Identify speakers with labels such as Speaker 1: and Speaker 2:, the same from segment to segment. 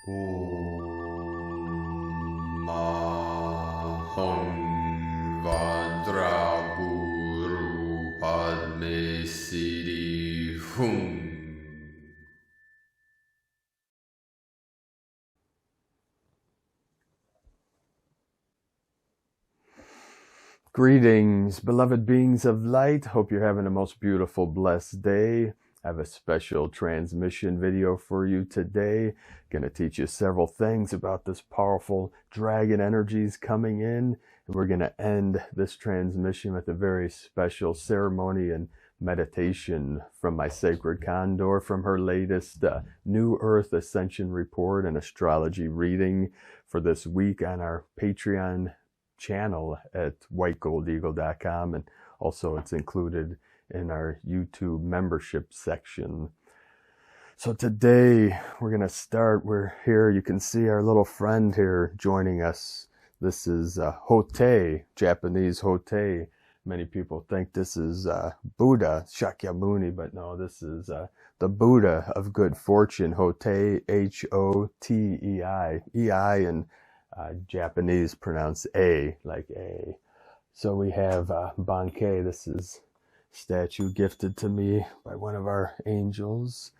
Speaker 1: Om Maham Vadraguru Padme Siddhi Hum.
Speaker 2: Greetings, beloved beings of light. Hope you're having a most beautiful, blessed day. I have a special transmission video for you today. Going to teach you several things about this powerful dragon energies coming in. And we're going to end this transmission with a very special ceremony and meditation from my sacred Condor from her latest New Earth Ascension report and astrology reading for this week on our Patreon channel at whitegoldeagle.com, and also it's included in our YouTube membership section. So today we're going to start. We're here. You can see our little friend here joining us. This is Hotei, Japanese Hotei. Many people think this is Buddha, Shakyamuni, but no, this is the Buddha of good fortune, Hotei, H-O-T-E-I. E-I in Japanese pronounced A, like A. So we have Bankei. This is statue gifted to me by one of our angels,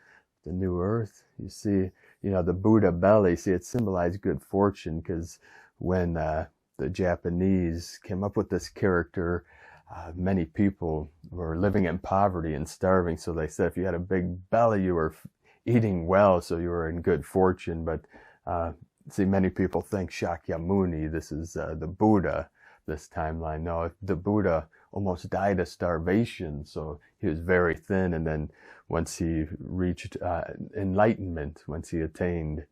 Speaker 2: the New Earth. You see, the Buddha belly. See, it symbolized good fortune because when the Japanese came up with this character, many people were living in poverty and starving. So they said if you had a big belly, you were eating well, so you were in good fortune. But see, many people think Shakyamuni, this is the Buddha, this timeline. No, the Buddha almost died of starvation, so he was very thin, and then once he reached enlightenment, once he attained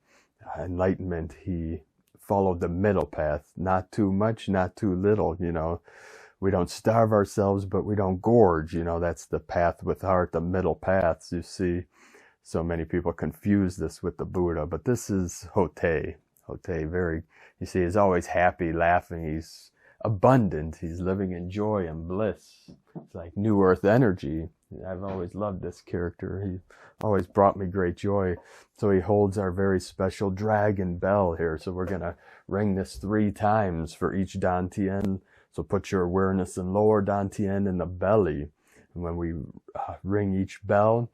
Speaker 2: enlightenment, he followed the middle path. Not too much, not too little, We don't starve ourselves, but we don't gorge, That's the path with heart, the middle paths, you see. So many people confuse this with the Buddha, but this is Hotei. Hotei, you see, he's always happy, laughing. He's abundant. He's living in joy and bliss. It's like New Earth energy. I've always loved this character. He always brought me great joy. So he holds our very special dragon bell here. So we're going to ring this 3 times for each Dantian. So put your awareness in lower Dantian in the belly. And when we ring each bell,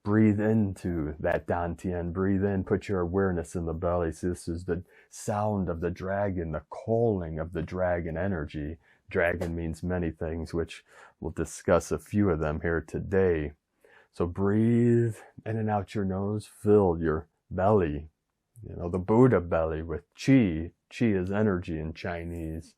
Speaker 2: breathe into that Dantian. Breathe in, put your awareness in the belly. See, this is the sound of the dragon, the calling of the dragon energy. Dragon means many things, which we'll discuss a few of them here today. So breathe in and out your nose, fill your belly. The Buddha belly with chi. Chi is energy in Chinese.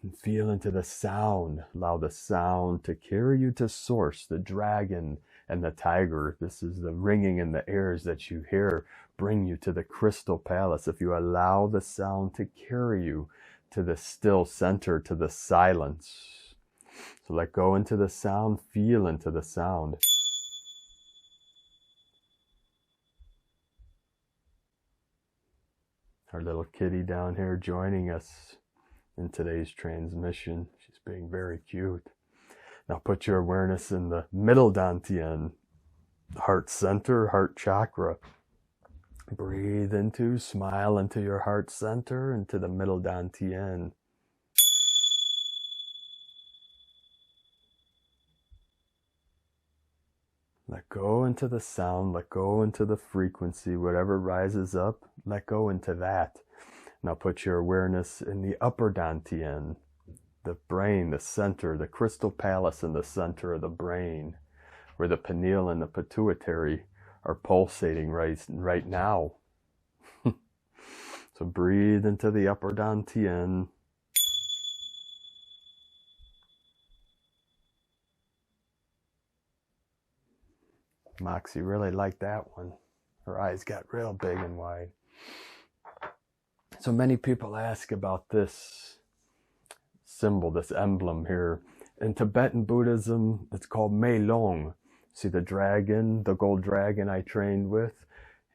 Speaker 2: And feel into the sound. Allow the sound to carry you to source, the dragon and the tiger. This is the ringing in the airs that you hear bring you to the crystal palace. If you allow the sound to carry you to the still center, to the silence. So let go into the sound, feel into the sound. Our little kitty down here joining us in today's transmission. She's being very cute. Now put your awareness in the middle Dantian, heart center, heart chakra. Breathe into, smile into your heart center, into the middle Dantian. Let go into the sound, let go into the frequency, whatever rises up, let go into that. Now put your awareness in the upper Dantian, the brain, the center, the crystal palace in the center of the brain, where the pineal and the pituitary are pulsating right now. So breathe into the upper Dantian. Moxie really liked that one. Her eyes got real big and wide. So many people ask about this symbol, this emblem here. In Tibetan Buddhism, it's called Mei Long. See the dragon, the gold dragon I trained with?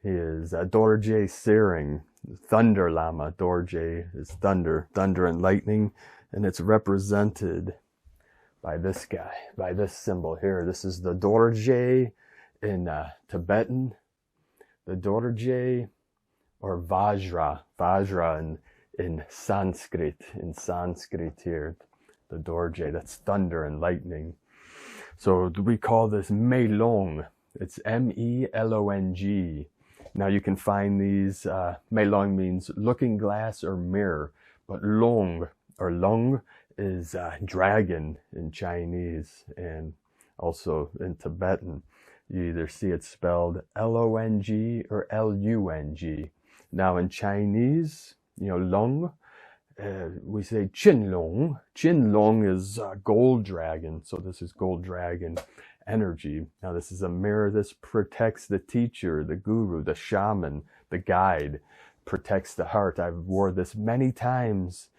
Speaker 2: He is Dorje Sering, Thunder Lama. Dorje is thunder and lightning. And it's represented by this guy, by this symbol here. This is the Dorje in Tibetan. the Dorje, or Vajra. Vajra in Sanskrit here. The Dorje, that's thunder and lightning. So we call this Melong. It's M-E-L-O-N-G. Now you can find these, Melong means looking glass or mirror, but Long or Lung is dragon in Chinese and also in Tibetan. You either see it spelled L-O-N-G or L-U-N-G. Now in Chinese, Long, we say Qin Long. Qin Long is gold dragon. So this is gold dragon energy. Now this is a mirror. This protects the teacher, the guru, the shaman, the guide, protects the heart. I've wore this many times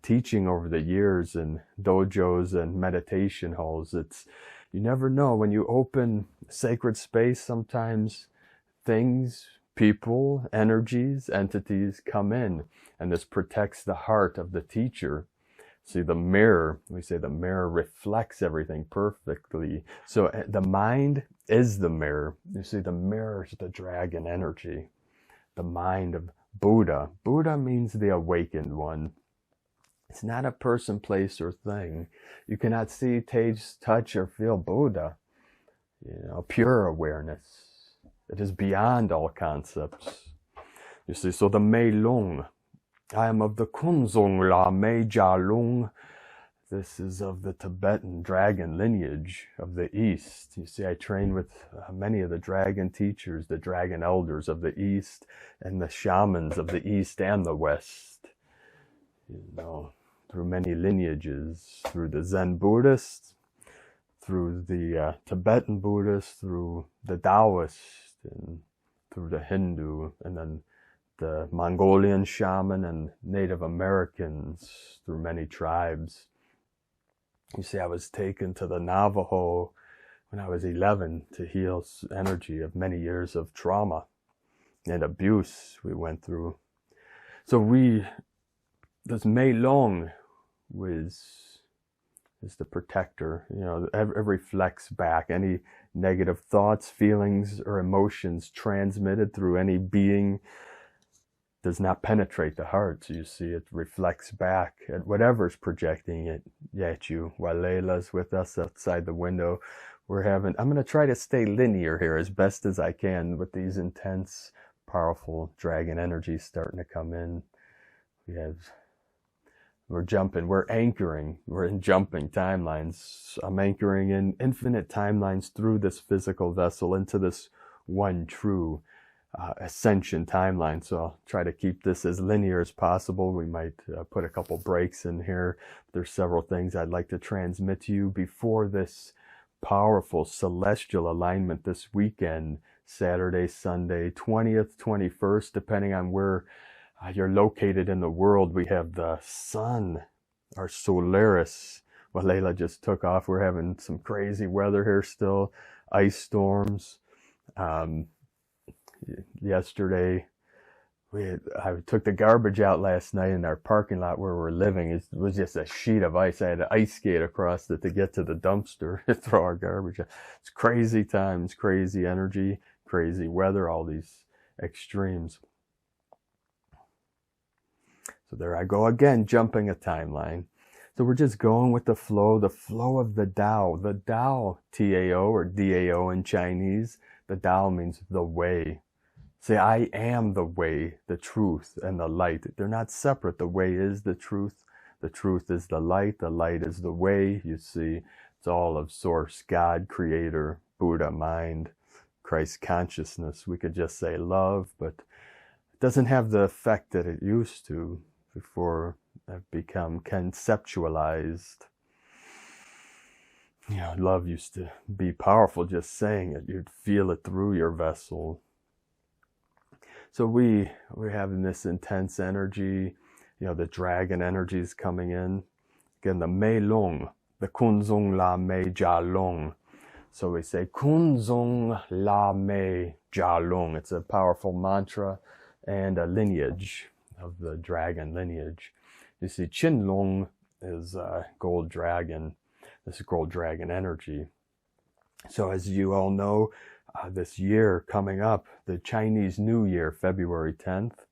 Speaker 2: teaching over the years in dojos and meditation halls. You never know when you open sacred space, sometimes things, people, energies, entities come in, and this protects the heart of the teacher. See, the mirror, we say the mirror reflects everything perfectly. So the mind is the mirror. You see, the mirror is the dragon energy, the mind of Buddha. Buddha means the awakened one. It's not a person, place, or thing. You cannot see, taste, touch, or feel Buddha. Pure awareness. It is beyond all concepts. You see, so the Mei Long. I am of the Kunzong La Mei Jia Lung. This is of the Tibetan dragon lineage of the East. You see, I train with many of the dragon teachers, the dragon elders of the East, and the shamans of the East and the West. Through many lineages, through the Zen Buddhists, through the Tibetan Buddhists, through the Taoist, and through the Hindu, and then the Mongolian shaman and Native Americans, through many tribes. You see, I was taken to the Navajo when I was 11 to heal energy of many years of trauma and abuse we went through. So this Mei Long is the protector. It reflects back any negative thoughts, feelings, or emotions transmitted through any being does not penetrate the heart. So you see, it reflects back at whatever's projecting it at you. While Layla's with us outside the window, I'm going to try to stay linear here as best as I can with these intense, powerful dragon energies starting to come in. We're jumping, we're anchoring, we're in jumping timelines. I'm anchoring in infinite timelines through this physical vessel into this one true ascension timeline. So I'll try to keep this as linear as possible. We might put a couple breaks in here. There's several things I'd like to transmit to you before this powerful celestial alignment this weekend, Saturday, Sunday, 20th, 21st, depending on where you're located in the world. We have the sun, our Solaris. Well, Layla just took off. We're having some crazy weather here still, ice storms. Yesterday, I took the garbage out last night in our parking lot where we're living. It was just a sheet of ice. I had to ice skate across it to get to the dumpster to throw our garbage out. It's crazy times, crazy energy, crazy weather, all these extremes. So there I go again, jumping a timeline. So we're just going with the flow of the Tao. The Tao, T-A-O or D-A-O in Chinese. The Tao means the way. Say, I am the way, the truth, and the light. They're not separate. The way is the truth. The truth is the light is the way. You see, it's all of Source, God, Creator, Buddha, mind, Christ consciousness. We could just say love, but it doesn't have the effect that it used to before it become conceptualized. Love used to be powerful, just saying it. You'd feel it through your vessel. So we're having this intense energy, the dragon energy is coming in. Again, the Mei Long, the Kunzong La Mei Jia Long. So we say Kunzong La Mei Jia Long. It's a powerful mantra and a lineage of the dragon lineage. You see, Qin Long is gold dragon. This is gold dragon energy. So as you all know, this year coming up, the Chinese New Year, February 10th,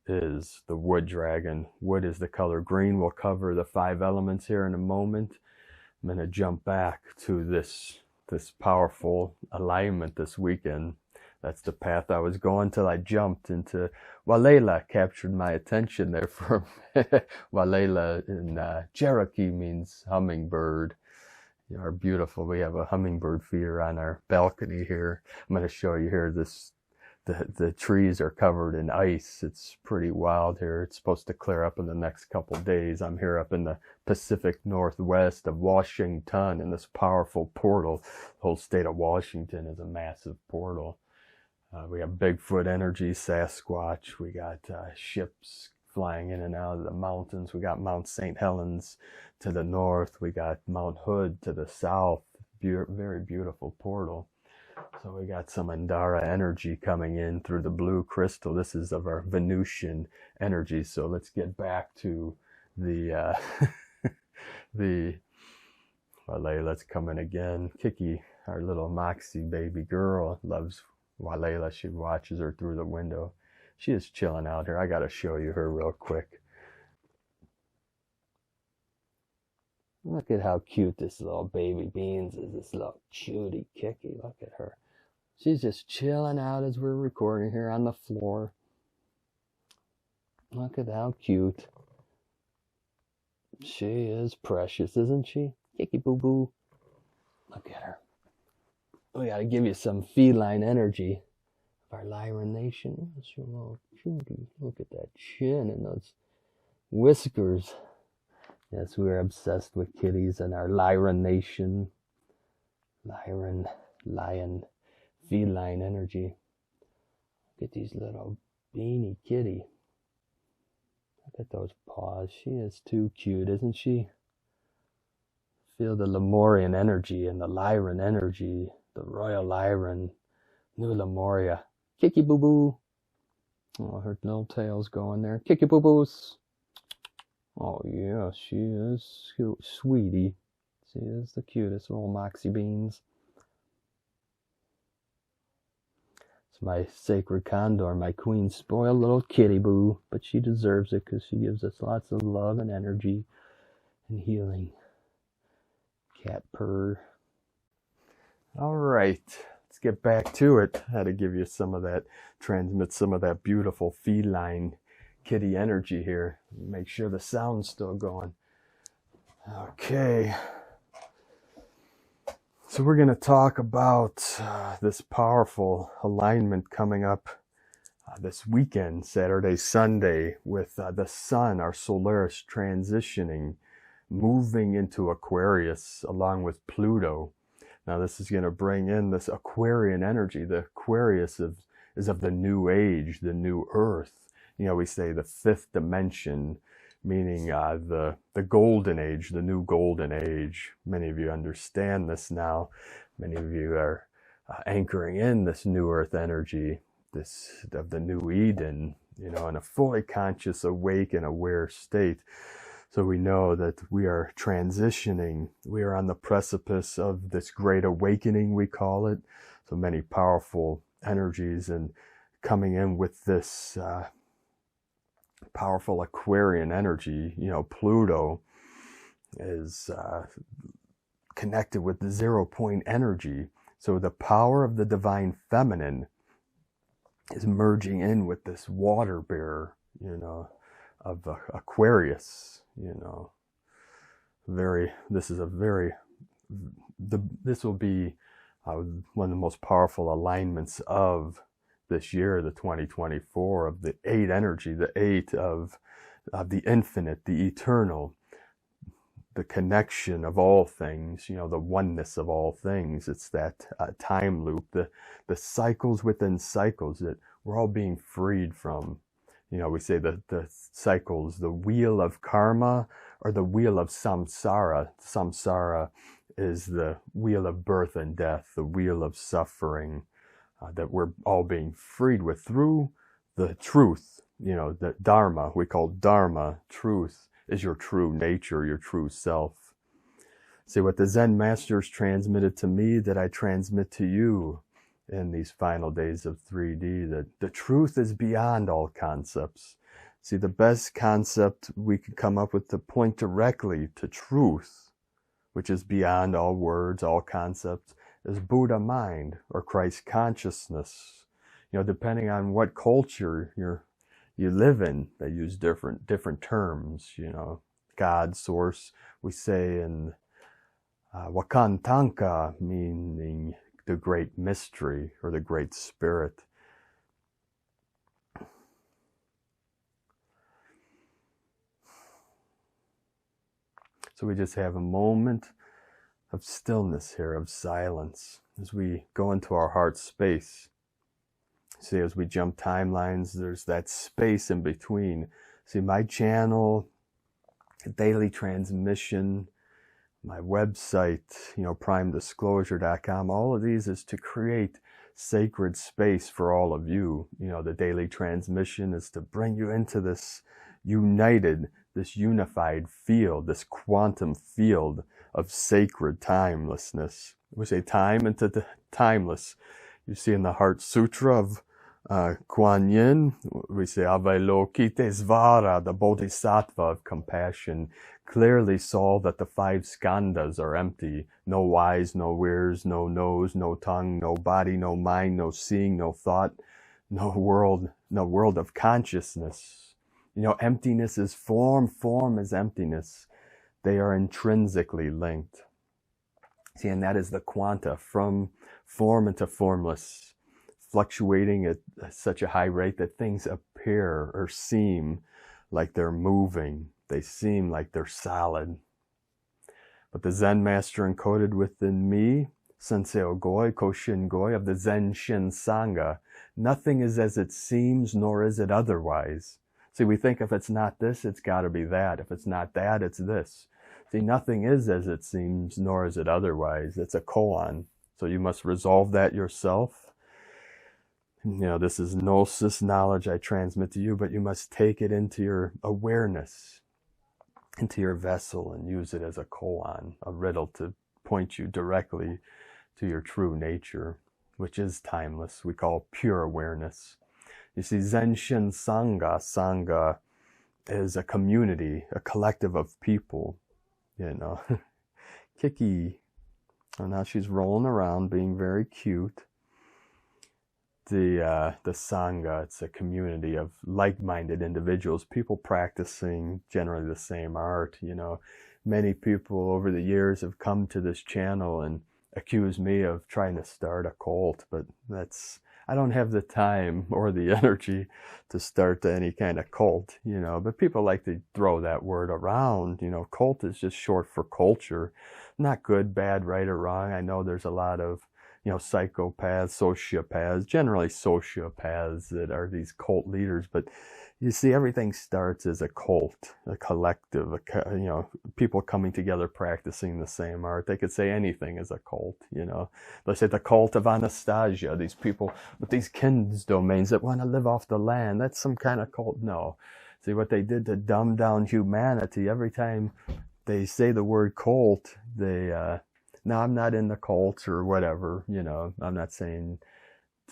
Speaker 2: is the wood dragon. Wood is the color green. We'll cover the 5 elements here in a moment. I'm going to jump back to this powerful alignment this weekend. That's the path I was going till I jumped into Walela, captured my attention there for Walela in Cherokee means hummingbird. You know, beautiful. We have a hummingbird feeder on our balcony here. I'm going to show you here the trees are covered in ice. It's pretty wild here. It's supposed to clear up in the next couple days. I'm here up in the Pacific Northwest of Washington in this powerful portal. The whole state of Washington is a massive portal. We have Bigfoot energy, Sasquatch. We got ships flying in and out of the mountains. We got Mount St. Helens to the north. We got Mount Hood to the south. Very beautiful portal. So we got some Andara energy coming in through the blue crystal. This is of our Venusian energy. So let's get back to the Waleila's coming again. Kiki, our little Moxie baby girl, loves Waleila. She watches her through the window. She is chilling out here. I got to show you her real quick. Look at how cute this little baby Beans is. This little cutie Kiki. Look at her. She's just chilling out as we're recording here on the floor. Look at how cute. She is precious, isn't she? Kiki boo boo. Look at her. We got to give you some feline energy of our Lyran nation. That's your little cutie. Look at that chin and those whiskers. Yes, we're obsessed with kitties and our Lyran nation. Lyran, lion, feline energy. Look at these little beanie kitty. Look at those paws. She is too cute, isn't she? Feel the Lemurian energy and the Lyran energy. The Royal Lyran, New Lemuria. Kiki boo boo. Oh, her little tail's going there. Kiki boo boos. Oh yeah, she is cute, sweetie. She is the cutest little Moxie Beans. It's my sacred Condor, my queen, spoiled little kitty boo, but she deserves it because she gives us lots of love and energy and healing. Cat purr. All right, let's get back to it. I had to give you some of that, transmit some of that beautiful feline kitty energy here. Make sure the sound's still going. Okay. So we're going to talk about this powerful alignment coming up this weekend, Saturday, Sunday, with the sun, our Solaris, transitioning, moving into Aquarius along with Pluto. Now this is going to bring in this Aquarian energy. The Aquarius is of the new age, the new earth. You know, we say the 5th dimension, meaning the golden age, the new golden age. Many of you understand this now. Many of you are anchoring in this new earth energy, this of the new Eden, you know, in a fully conscious, awake and aware state. So we know that we are transitioning. We are on the precipice of this great awakening, we call it. So many powerful energies and coming in with this powerful Aquarian energy. You know, Pluto is connected with the 0 point energy. So the power of the divine feminine is merging in with this water bearer, you know, of Aquarius, you know. This will be one of the most powerful alignments of this year, the 2024, of the 8 energy, the 8 of the infinite, the eternal, the connection of all things, you know, the oneness of all things. It's that time loop, the cycles within cycles that we're all being freed from. You know, we say the cycles, the wheel of karma or the wheel of samsara. Samsara is the wheel of birth and death, the wheel of suffering that we're all being freed with through the truth. You know, the dharma, we call dharma, truth, is your true nature, your true self. See, what the Zen masters transmitted to me, that I transmit to you in these final days of 3D, that the truth is beyond all concepts. See, the best concept we could come up with to point directly to truth, which is beyond all words, all concepts, is Buddha mind or Christ consciousness. You know, depending on what culture you live in, they use different terms. You know, God, source, we say in Wakantanka, meaning the great mystery or the great spirit. So we just have a moment of stillness here, of silence, as we go into our heart space. See, as we jump timelines, there's that space in between. See, my channel, daily transmission, my website, you know, primedisclosure.com, all of these is to create sacred space for all of you. You know, the daily transmission is to bring you into this united, this unified field, this quantum field of sacred timelessness. We say time into the timeless. You see in the Heart Sutra of Kuan Yin, we say Avalokitesvara, the Bodhisattva of compassion, clearly saw that the 5 skandhas are empty. No eyes, no ears, no nose, no tongue, no body, no mind, no seeing, no thought, no world of consciousness. You know, emptiness is form, form is emptiness. They are intrinsically linked. See, and that is the quanta, from form into formless, fluctuating at such a high rate that things appear or seem like they're moving. They seem like they're solid. But the Zen master encoded within me, Sensei Ogoi, Koshin Goi, of the Zen Shin Sangha, nothing is as it seems, nor is it otherwise. See, we think if it's not this, it's got to be that. If it's not that, it's this. See, nothing is as it seems, nor is it otherwise. It's a koan. So you must resolve that yourself. You know, this is gnosis knowledge I transmit to you, but you must take it into your awareness, into your vessel, and use it as a koan, a riddle to point you directly to your true nature, which is timeless. We call pure awareness. You see, Zen Shin Sangha, Sangha is a community, a collective of people, you know. Kiki, and now she's rolling around being very cute. The Sangha, it's a community of like-minded individuals, people practicing generally the same art, you know. Many people over the years have come to this channel and accused me of trying to start a cult, but I don't have the time or the energy to start any kind of cult, you know, but people like to throw that word around. You know, cult is just short for culture. Not good, bad, right or wrong. I know there's a lot of, you know, psychopaths, sociopaths, generally sociopaths that are these cult leaders, but you see, everything starts as a cult, a collective, you know, people coming together practicing the same art. They could say anything is a cult, you know. Let's say the cult of Anastasia, these people with these kins domains that want to live off the land. That's some kind of cult. No. See, what they did to dumb down humanity, every time they say the word cult, they, now I'm not in the cult or whatever, you know, I'm not saying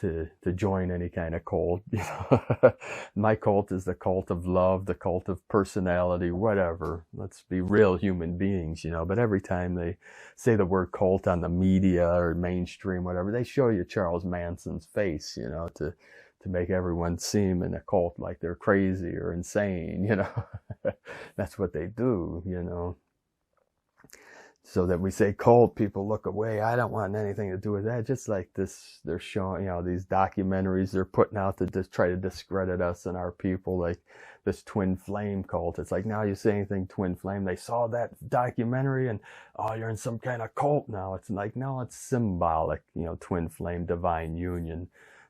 Speaker 2: to join any kind of cult. You know? My cult is the cult of love, the cult of personality, whatever. Let's be real human beings, you know. But every time they say the word cult on the media or mainstream, whatever, they show you Charles Manson's face, you know, to make everyone seem in a cult like they're crazy or insane, you know. That's what they do, you know. So that we say cult, people look away. I don't want anything to do with that. Just like this, they're showing, you know, these documentaries they're putting out to just try to discredit us and our people, like this twin flame cult. It's like, now you say anything twin flame, they saw that documentary and, oh, you're in some kind of cult now. It's like, no, it's symbolic, you know, twin flame, divine union,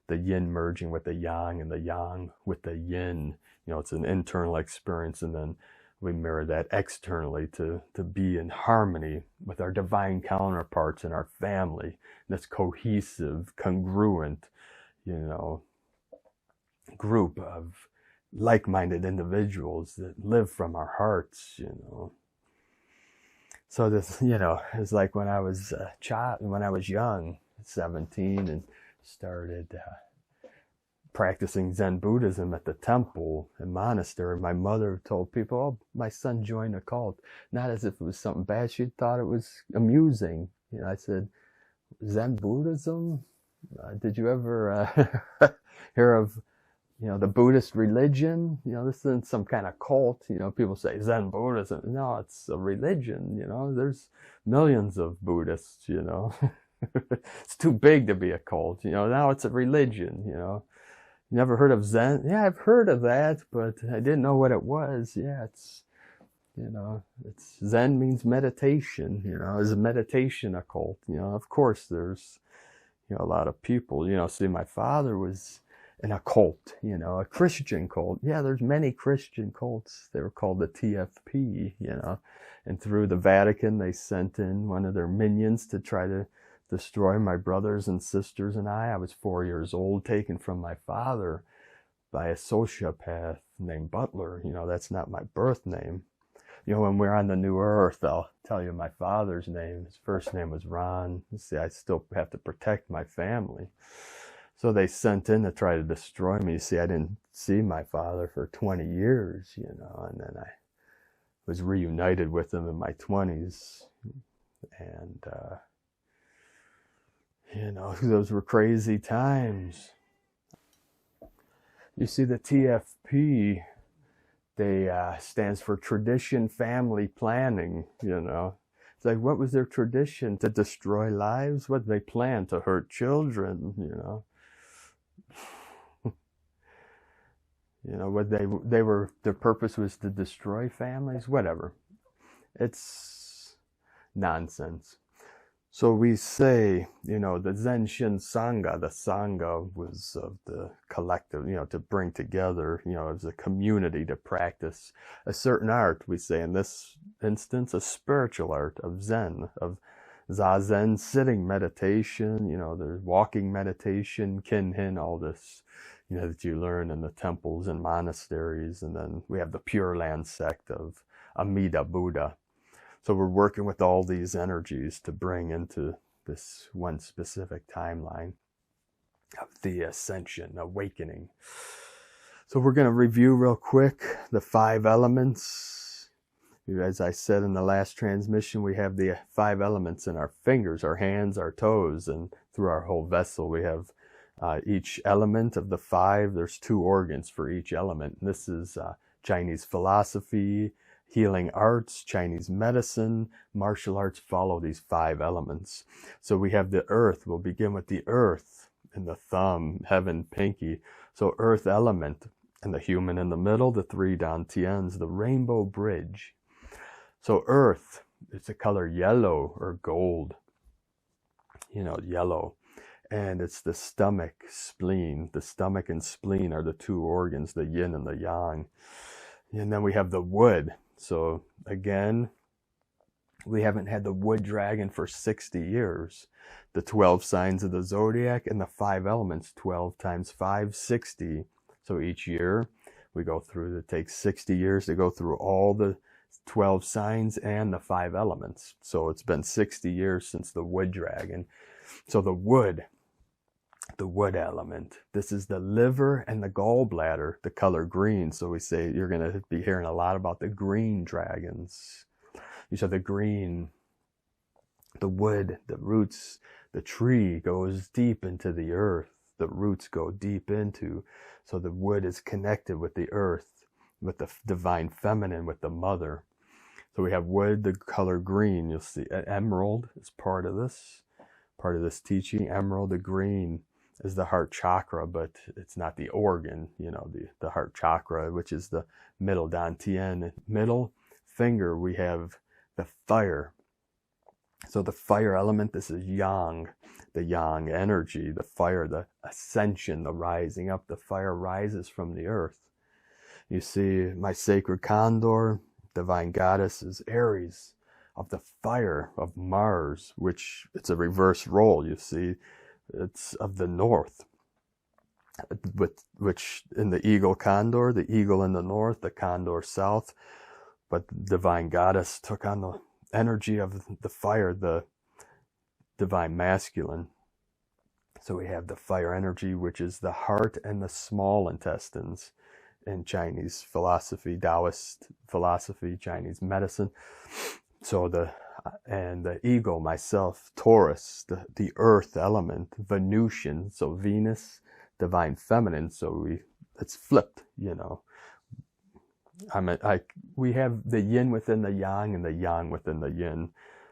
Speaker 2: the yin merging with the yang and the yang with the yin. You know, it's an internal experience, and then we mirror that externally to be in harmony with our divine counterparts in our family. This cohesive, congruent, you know, group of like-minded individuals that live from our hearts, you know. So this, it's like when I was a child, when I was young, 17, and started practicing Zen Buddhism at the temple and monastery. My mother told people, "Oh, my son joined a cult," not as if it was something bad. She thought it was amusing. I said, "Zen Buddhism? Did you ever hear of the Buddhist religion? This isn't some kind of cult. People say Zen Buddhism. No, it's a religion. There's millions of Buddhists. It's too big to be a cult. Now it's a religion. You never heard of Zen? Yeah, I've heard of that, but I didn't know what it was. Yeah, it's Zen means meditation. Is a meditation a cult? Of course there's a lot of people. See, my father was in a cult, a Christian cult. Yeah, there's many Christian cults. They were called the TFP, and through the Vatican, they sent in one of their minions to try to destroy my brothers and sisters and I. I was 4 years old, taken from my father by a sociopath named Butler. That's not my birth name. When we're on the new earth, I'll tell you my father's name. His first name was Ron. See, I still have to protect my family. So they sent in to try to destroy me. You see, I didn't see my father for 20 years, and then I was reunited with him in my 20s. And, those were crazy times. You see, the TFP, they stands for Tradition Family Planning, It's like, what was their tradition? To destroy lives? What did they plan? To hurt children, what their purpose was to destroy families, whatever. It's nonsense. So we say, the Zen Shin Sangha, the Sangha was of the collective, to bring together, as a community to practice a certain art. We say in this instance, a spiritual art of Zen, of Zazen, sitting meditation, there's walking meditation, Kinhin, all this, that you learn in the temples and monasteries. And then we have the Pure Land sect of Amida Buddha. So we're working with all these energies to bring into this one specific timeline of the ascension, awakening. So we're going to review real quick the 5 elements. As I said in the last transmission, we have the 5 elements in our fingers, our hands, our toes, and through our whole vessel. We have each element of the 5. There's 2 organs for each element. And this is Chinese philosophy, healing arts, Chinese medicine, martial arts follow these 5 elements. So we have the earth. We'll begin with the earth and the thumb, heaven, pinky. So earth element, and the human in the middle, the 3 dantians, the rainbow bridge. So earth, it's a color yellow or gold, yellow. And it's the stomach, spleen. The stomach and spleen are the 2 organs, the yin and the yang. And then we have the wood. So again, we haven't had the wood dragon for 60 years. The 12 signs of the zodiac and the 5 elements, 12 times 5, 60. So each year we go through, it takes 60 years to go through all the 12 signs and the 5 elements. So it's been 60 years since the wood dragon. So the wood element, this is the liver and the gallbladder, the color green. So we say you're going to be hearing a lot about the green dragons. You saw the green, the wood, the roots, the tree goes deep into the earth. The roots go deep into, so the wood is connected with the earth, with the divine feminine, with the mother. So we have wood, the color green. You'll see emerald is part of this teaching. Emerald, the green, is the heart chakra, but it's not the organ, the heart chakra, which is the middle dantian. Middle finger, we have the fire. So the fire element, this is yang, the yang energy, the fire, the ascension, the rising up. The fire rises from the earth. You see my sacred Condor, divine goddess, is Aries, of the fire of Mars, which it's a reverse role, you see. It's of the north, which in the eagle Condor, the eagle in the north, the Condor south. But the divine goddess took on energy of the fire, the divine masculine. So we have the fire energy, which is the heart and the small intestines in Chinese philosophy, Taoist philosophy, Chinese medicine. So the ego, myself, Taurus, the earth element, Venusian, so Venus, divine feminine. So it's flipped, you know. We have the yin within the yang and the yang within the yin.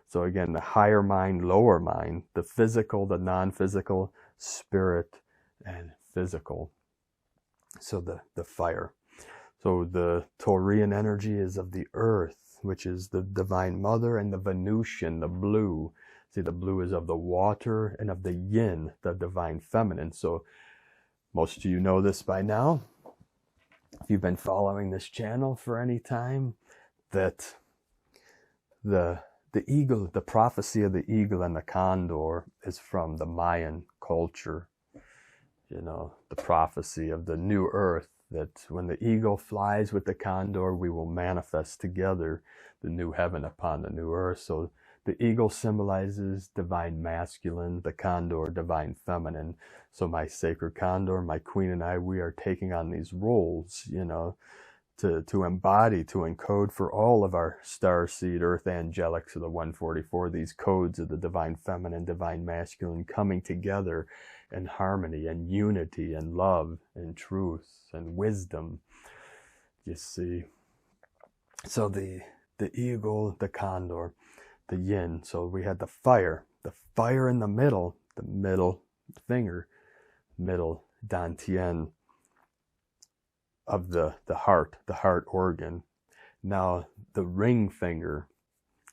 Speaker 2: So again, the higher mind, lower mind, the physical, the non-physical, spirit, and physical. So the fire. So the Taurian energy is of the earth, which is the divine mother, and the Venusian, the blue. See, the blue is of the water and of the yin, the divine feminine. So most of you know this by now, if you've been following this channel for any time, that the eagle, the prophecy of the eagle and the condor is from the Mayan culture. You know, the prophecy of the new earth, that when the eagle flies with the condor, we will manifest together the new heaven upon the new earth. So the eagle symbolizes divine masculine, the condor divine feminine. So my sacred condor, my queen, and I, we are taking on these roles, you know, to embody, to encode for all of our starseed earth angelics of the 144, these codes of the divine feminine, divine masculine coming together in harmony and unity and love and truth and wisdom, you see. So the eagle, the condor, the yin. So we had the fire in the middle finger, middle dantian of the heart organ. Now the ring finger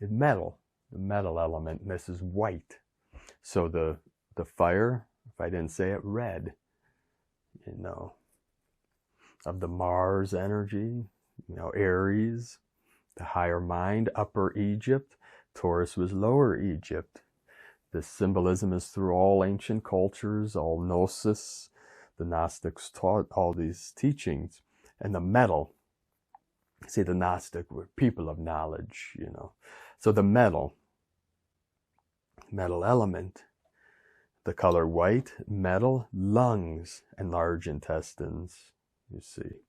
Speaker 2: is metal, the metal element, and this is white. So the fire, if I didn't say it, red, you know, of the Mars energy, you know, Aries, the higher mind, upper Egypt. Taurus was lower Egypt. This symbolism is through all ancient cultures, all gnosis. The Gnostics taught all these teachings. And the metal, see, the Gnostic were people of knowledge, you know. So the metal element, the color white, metal, lungs, and large intestines, you see.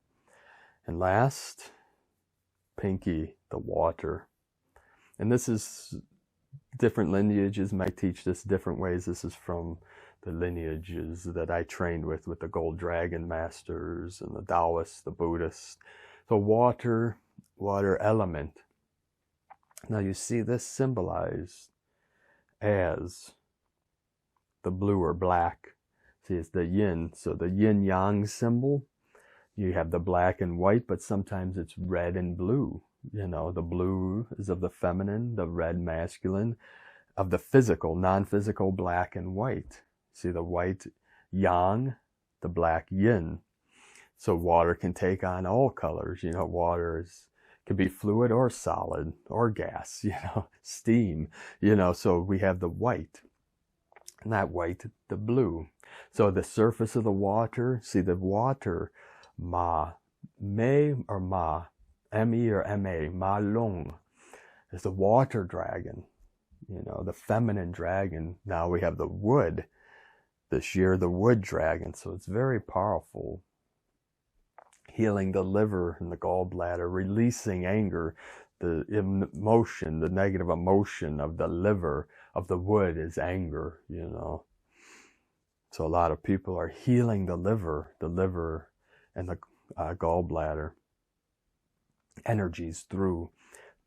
Speaker 2: And last, pinky, the water. And this is, different lineages might teach this different ways. This is from the lineages that I trained with the gold dragon masters and the Taoists, the Buddhists. So water element. Now you see this symbolized as the blue or black. See, it's the yin. So the yin yang symbol, you have the black and white, but sometimes it's red and blue. You know, the blue is of the feminine, the red masculine, of the physical, non-physical, black and white. See, the white yang, the black yin. So water can take on all colors. You know, water can be fluid or solid or gas, you know, steam, you know. So we have the white, not white, the blue. So the surface of the water, see the water, me or ma, M-E or M-A, Ma Long, is the water dragon, you know, the feminine dragon. Now we have the wood, this year, the wood dragon. So it's very powerful, healing the liver and the gallbladder, releasing anger, the emotion, the negative emotion of the liver, of the wood is anger, you know. So a lot of people are healing the liver and the gallbladder energies through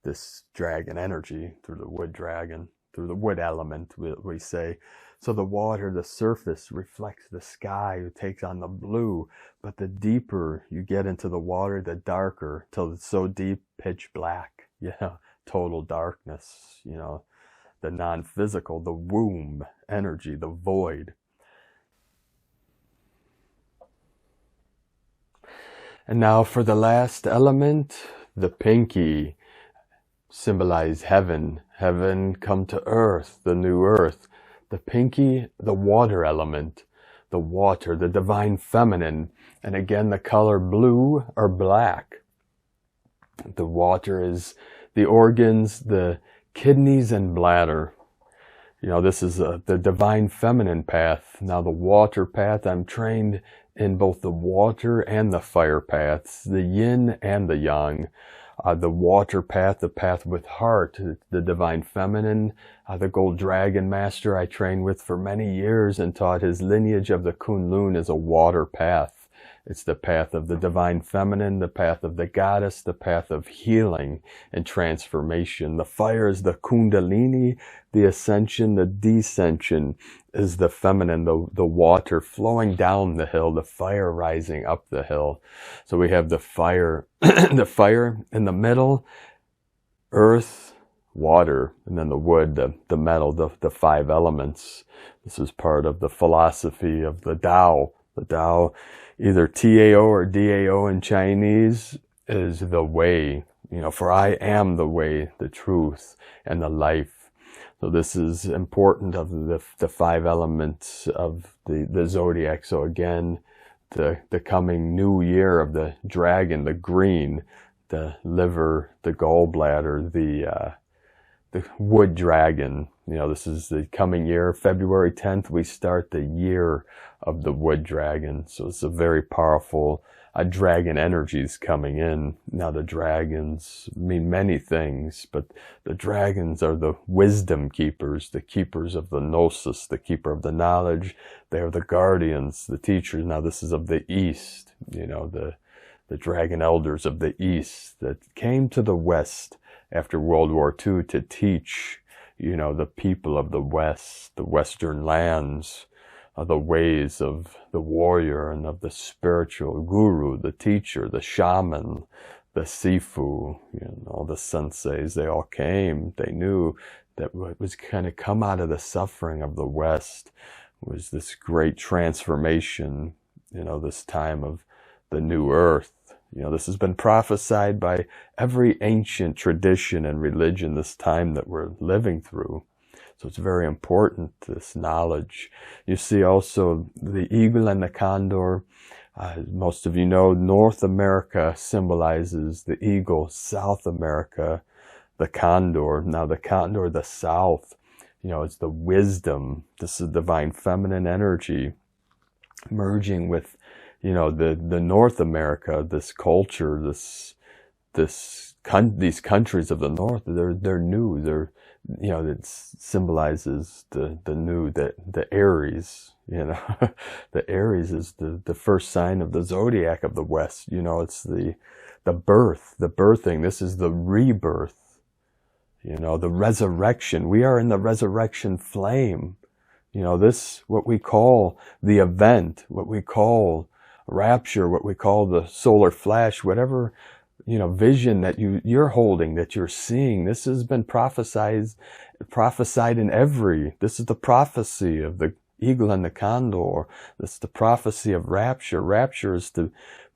Speaker 2: this dragon energy, through the wood dragon, through the wood element, we say. So the water, the surface reflects the sky, it takes on the blue, but the deeper you get into the water, the darker, till it's so deep, pitch black, you know, total darkness, you know, the non-physical, the womb energy, the void. And now for the last element, the pinky, symbolize heaven, heaven come to earth, the new earth. The pinky, the water element, the water, the divine feminine, and again the color blue or black. The water is the organs, the kidneys and bladder. This is the divine feminine path. Now the water path, I'm trained in both the water and the fire paths, the yin and the yang. The water path, the path with heart, the divine feminine, the gold dragon master I trained with for many years and taught his lineage of the Kunlun is a water path. It's the path of the divine feminine, the path of the goddess, the path of healing and transformation. The fire is the kundalini, the ascension, the descension is the feminine, the water flowing down the hill, the fire rising up the hill. So we have the fire, the fire in the middle, earth, water, and then the wood, the metal, the five elements. This is part of the philosophy of the Tao. The Tao, either Tao or Dao in Chinese, is the way. For I am the way, the truth, and the life. So this is important of the five elements of the zodiac. So again, the coming new year of the dragon, the green, the liver, the gallbladder, the wood dragon. This is the coming year. February 10th, we start the year of the wood dragon. So it's a very powerful dragon energies coming in. Now the dragons mean many things, but the dragons are the wisdom keepers, the keepers of the gnosis, the keeper of the knowledge. They are the guardians, the teachers. Now this is of the East, the dragon elders of the East that came to the West after World War II to teach, the people of the West, the Western lands, the ways of the warrior and of the spiritual guru, the teacher, the shaman, the sifu, all the senseis. They all came. They knew that what was kind of come out of the suffering of the West was this great transformation, this time of the new earth. This has been prophesied by every ancient tradition and religion this time that we're living through. So it's very important, this knowledge. You see also the eagle and the condor. Most of you know North America symbolizes the eagle, South America, the condor. Now the condor, the South, it's the wisdom. This is divine feminine energy merging with, the North America, this culture, these countries of the North. They're new. It symbolizes the new, the Aries. The Aries is the first sign of the zodiac of the West. It's the birth, the birthing. This is the rebirth. The resurrection. We are in the resurrection flame. This, what we call the event, what we call rapture, what we call the solar flash, whatever, vision that you're holding, that you're seeing. This has been prophesied in this is the prophecy of the eagle and the condor. This is the prophecy of rapture. Rapture is to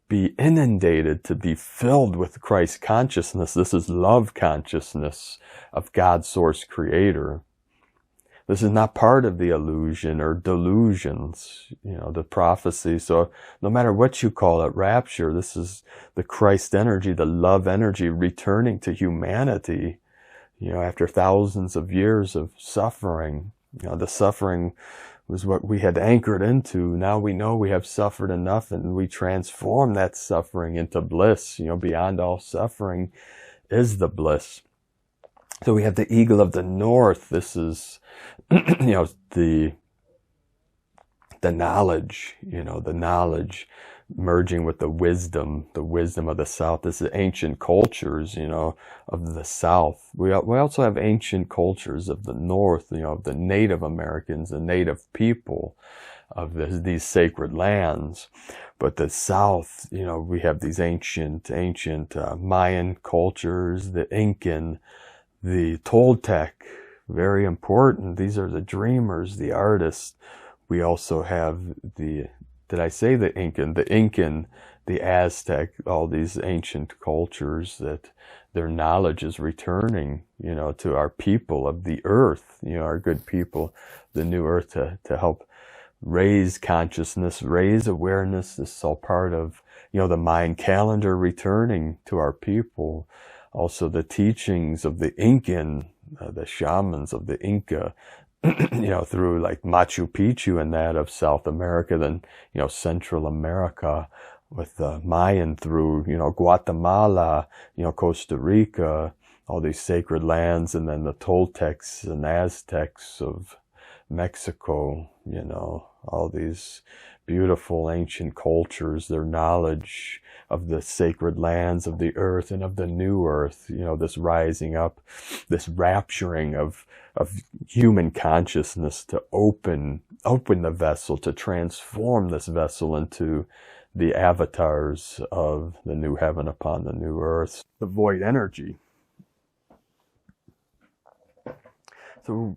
Speaker 2: be inundated, to be filled with Christ consciousness. This is love consciousness of God, source, creator. This is not part of the illusion or delusions, the prophecy. So no matter what you call it, rapture, this is the Christ energy, the love energy returning to humanity, after thousands of years of suffering. The suffering was what we had anchored into. Now we know we have suffered enough and we transform that suffering into bliss. Beyond all suffering is the bliss. So we have the eagle of the north. This is, the knowledge, the knowledge merging with the wisdom of the South. This is ancient cultures, of the South. We also have ancient cultures of the North, of the Native Americans, the Native people of these sacred lands. But the South, we have these ancient Mayan cultures, the Incan, the Toltec, very important. These are the dreamers, the artists. We also have did I say the Incan, the Aztec, all these ancient cultures that their knowledge is returning, to our people of the earth, our good people, the new earth, to help raise consciousness, raise awareness. This is all part of, the Mayan calendar returning to our people. Also the teachings of the Incan, the shamans of the Inca, through like Machu Picchu and that of South America, then, Central America, with the Mayan through, Guatemala, Costa Rica, all these sacred lands, and then the Toltecs and Aztecs of Mexico, all these beautiful ancient cultures, their knowledge of the sacred lands of the earth and of the new earth, this rising up, this rapturing of human consciousness to open the vessel, to transform this vessel into the avatars of the new heaven upon the new earth, the void energy. So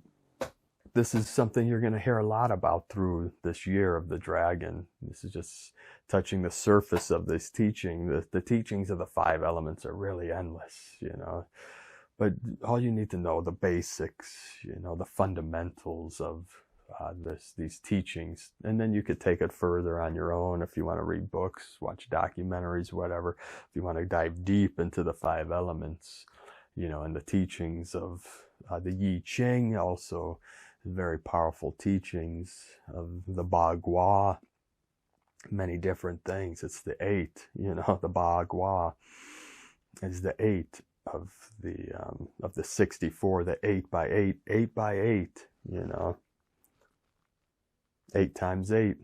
Speaker 2: this is something you're going to hear a lot about through this year of the dragon. This is just touching the surface of this teaching. The teachings of the 5 elements are really endless, But all you need to know, the basics, the fundamentals of these teachings. And then you could take it further on your own if you want to read books, watch documentaries, whatever. If you want to dive deep into the 5 elements, and the teachings of the I Ching, also very powerful teachings of the Bagua, many different things. It's the 8, the Bagua is the 8 of the 64, the 8 by 8, 8 by 8, 8 times 8.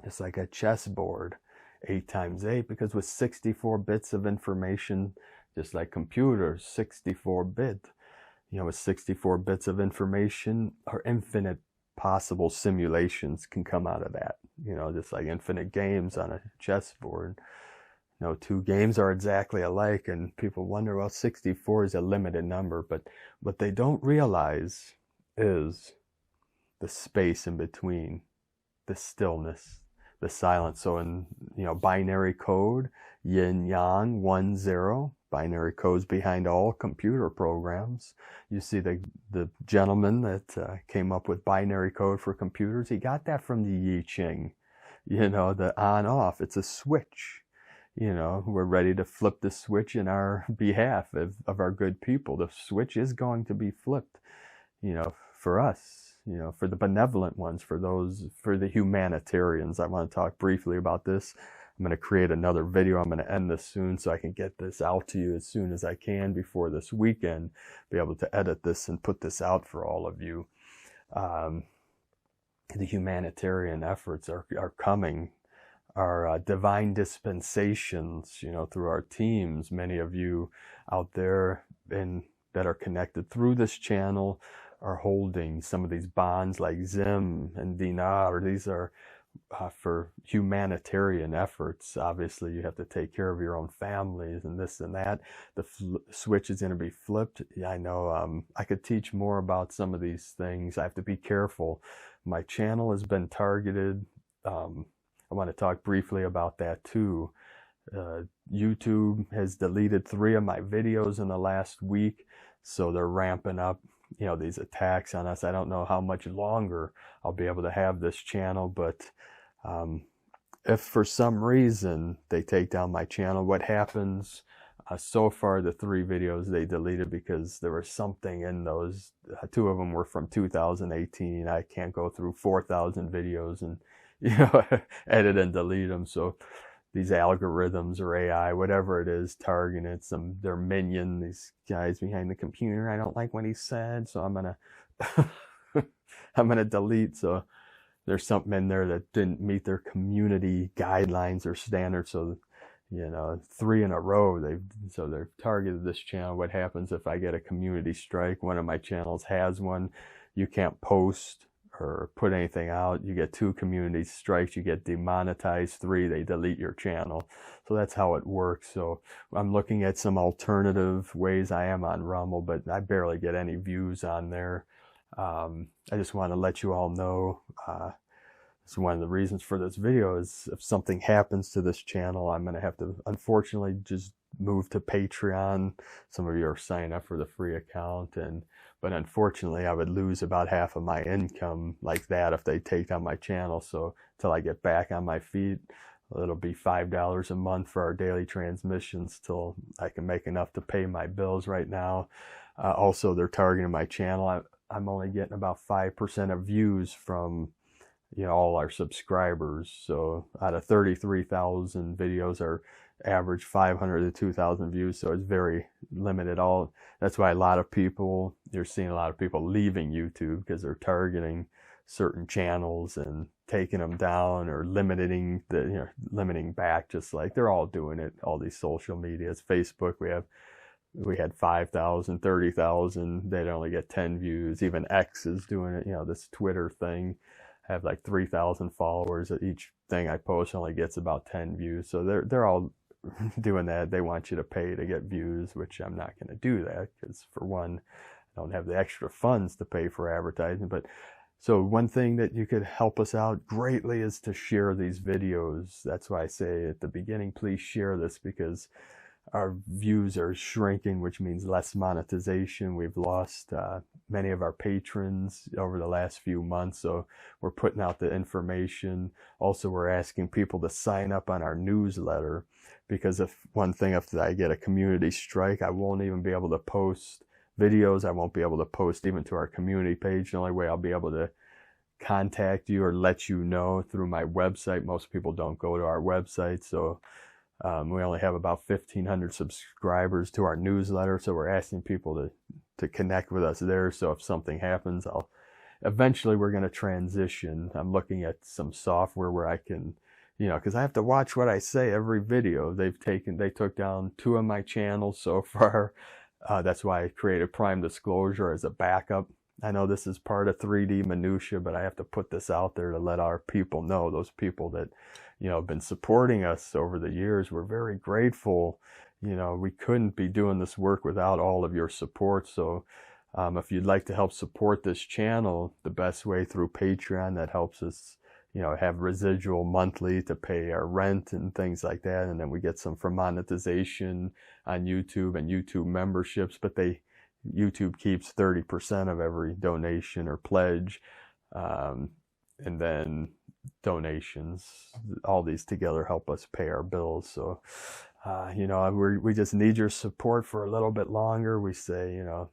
Speaker 2: It's like a chessboard, 8 times 8, because with 64 bits of information, just like computers, 64-bit, with 64 bits of information, or infinite possible simulations can come out of that, just like infinite games on a chessboard. 2 games are exactly alike, and people wonder, well, 64 is a limited number, but what they don't realize is the space in between, the stillness, the silence. So in, binary code, yin yang 1 0, binary codes behind all computer programs. You see the gentleman that came up with binary code for computers, he got that from the I Ching, the on off. It's a switch. We're ready to flip the switch in our behalf of our good people. The switch is going to be flipped, for us, for the benevolent ones, for the humanitarians. I want to talk briefly about this. I'm going to create another video. I'm going to end this soon so I can get this out to you as soon as I can before this weekend, be able to edit this and put this out for all of you. The humanitarian efforts are coming. Our divine dispensations, through our teams, many of you out there that are connected through this channel are holding some of these bonds like Zim and Dinar. These are for humanitarian efforts. Obviously, you have to take care of your own families and this and that. The switch is going to be flipped. Yeah, I know. I could teach more about some of these things. I have to be careful. My channel has been targeted. I want to talk briefly about that too. YouTube has deleted 3 of my videos in the last week, so they're ramping up, these attacks on us. I don't know how much longer I'll be able to have this channel, but if for some reason they take down my channel, what happens? So far, the 3 videos they deleted because there was something in those. 2 of them were from 2018. I can't go through 4,000 videos and edit and delete them. So these algorithms or AI, whatever it is, targeting their minion, these guys behind the computer. I don't like what he said, so I'm gonna I'm gonna delete. So there's something in there that didn't meet their community guidelines or standards. So 3 in a row they've targeted this channel. What happens if I get a community strike? One of my channels has one. You can't post or put anything out. You get 2 community strikes, you get demonetized. 3, they delete your channel. So that's how it works. So I'm looking at some alternative ways. I am on Rumble, but I barely get any views on there. I just want to let you all know, it's one of the reasons for this video is if something happens to this channel, I'm going to have to unfortunately just move to Patreon. Some of you are signing up for the free account, but unfortunately I would lose about half of my income like that if they take down my channel. So until I get back on my feet, It'll be $5 a month for our daily transmissions till I can make enough to pay my bills right now. Also, they're targeting my channel. I'm only getting about 5% of views from, you know, all our subscribers. So out of 33,000 videos, are average 500 to 2,000 views. So it's very limited. That's why you're seeing a lot of people leaving YouTube, because they're targeting certain channels and taking them down, or limiting back, just like they're all doing it. All these social medias, Facebook, we had 5,000, 30,000. They'd only get 10 views. Even X is doing it. You know, this Twitter thing, I have like 3,000 followers. Each thing I post only gets about 10 views. So they're all doing that. They want you to pay to get views, which I'm not going to do that, because for one, I don't have the extra funds to pay for advertising. But so one thing that you could help us out greatly is to share these videos. That's why I say at the beginning, please share this, because our views are shrinking, which means less monetization. We've lost many of our patrons over the last few months, so we're putting out the information. Also, we're asking people to sign up on our newsletter, because if I get a community strike, I won't even be able to post videos. I won't be able to post even to our community page. The only way I'll be able to contact you or let you know through my website. Most people don't go to our website, so we only have about 1,500 subscribers to our newsletter, so we're asking people to connect with us there. So if something happens, eventually we're going to transition. I'm looking at some software where I can, you know, because I have to watch what I say every video. They took down 2 of my channels so far. That's why I created Prime Disclosure as a backup. I know this is part of 3D minutia, but I have to put this out there to let our people know, those people that, you know, have been supporting us over the years. We're very grateful. You know, we couldn't be doing this work without all of your support. So if you'd like to help support this channel, the best way through Patreon, that helps us, you know, have residual monthly to pay our rent and things like that. And then we get some for monetization on YouTube and YouTube memberships, but YouTube keeps 30% of every donation or pledge. And then donations, all these together help us pay our bills. So, you know, we just need your support for a little bit longer. We say, you know,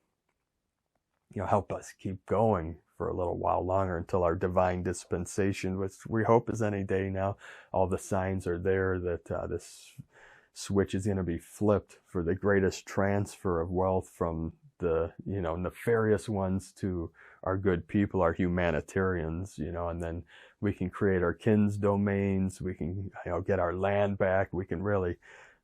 Speaker 2: help us keep going for a little while longer until our divine dispensation, which we hope is any day now. All the signs are there that this switch is going to be flipped for the greatest transfer of wealth from the, you know, nefarious ones to our good people, our humanitarians, you know, and then we can create our kin's domains. We can, you know, get our land back. We can really,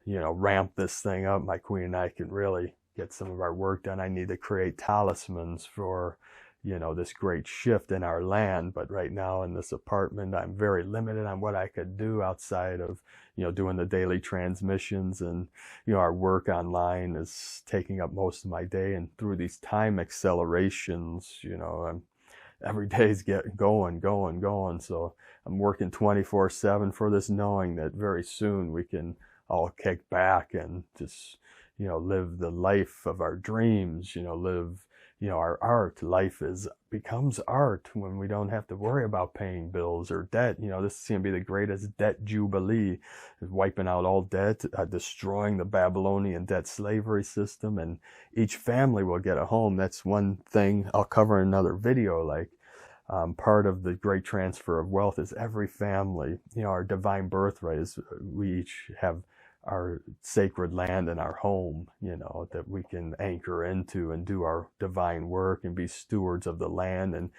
Speaker 2: you know, ramp this thing up. My queen and I can really get some of our work done. I need to create talismans for, you know, this great shift in our land. But right now in this apartment, I'm very limited on what I could do outside of, you know, doing the daily transmissions. And, you know, our work online is taking up most of my day. And through these time accelerations, you know, every day's getting going. So I'm working 24/7 for this, knowing that very soon we can all kick back and just, you know, live the life of our dreams, you know, live, you know, our art. Life becomes art when we don't have to worry about paying bills or debt. You know, this is going to be the greatest debt jubilee, wiping out all debt, destroying the Babylonian debt slavery system, and each family will get a home. That's one thing I'll cover in another video. Like, part of the great transfer of wealth is every family, you know, our divine birthright is we each have our sacred land and our home, you know, that we can anchor into and do our divine work and be stewards of the land and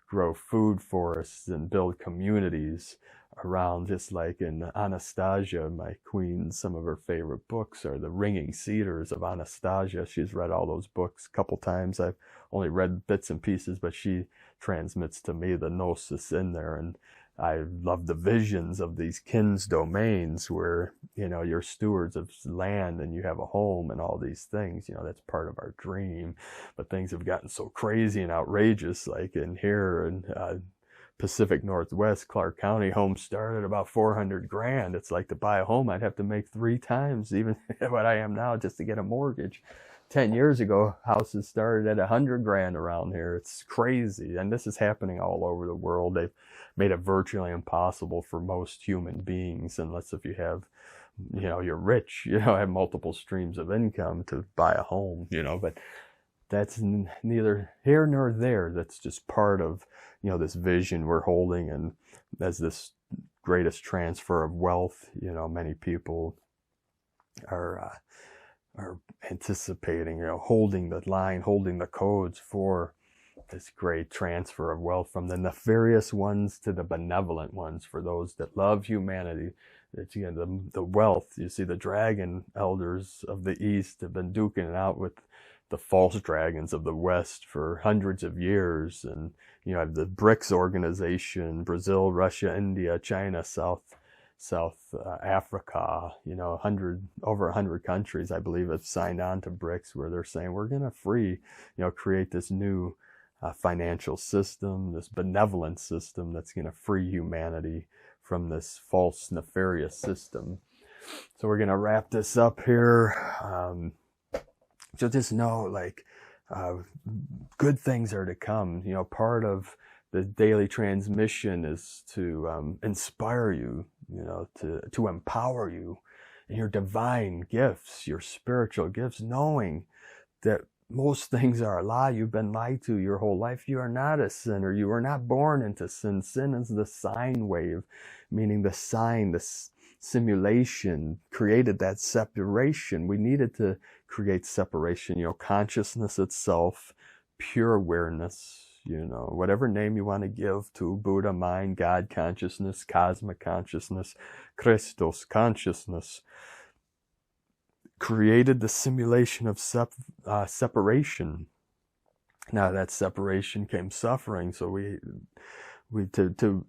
Speaker 2: grow food forests and build communities around. Just like in Anastasia, my queen, some of her favorite books are The Ringing Cedars of Anastasia. She's read all those books a couple times. I've only read bits and pieces, but she transmits to me the gnosis in there. And I love the visions of these kin's domains where, you know, you're stewards of land and you have a home and all these things. You know, that's part of our dream. But things have gotten so crazy and outrageous, like in here in Pacific Northwest, Clark County, homes start at about $400,000. It's like, to buy a home, I'd have to make 3 times even what I am now just to get a mortgage. 10 years ago, houses started at $100,000 around here. It's crazy. And this is happening all over the world. They've made it virtually impossible for most human beings, unless if you have, you're rich, have multiple streams of income to buy a home, but that's neither here nor there. That's just part of, this vision we're holding. And as this greatest transfer of wealth, many people are anticipating, holding the line, holding the codes for this great transfer of wealth from the nefarious ones to the benevolent ones, for those that love humanity. That, the wealth, you see, the dragon elders of the East have been duking it out with the false dragons of the West for hundreds of years. And you have the BRICS organization, Brazil, Russia, India, China, South Africa, over 100 countries, I believe, have signed on to BRICS, where they're saying we're going to create this new financial system, this benevolent system that's going to free humanity from this false, nefarious system. So we're going to wrap this up here. So just know, good things are to come. Part of the daily transmission is to inspire you, to empower you in your divine gifts, your spiritual gifts, knowing that most things are a lie. You've been lied to your whole life. You are not a sinner. You were not born into sin. Sin is the sine wave, meaning the sign, the simulation created that separation. We needed to create separation, consciousness itself, pure awareness, whatever name you want to give to Buddha, mind, God consciousness, cosmic consciousness, Christos consciousness, created the simulation of separation. Now that separation came suffering, so we to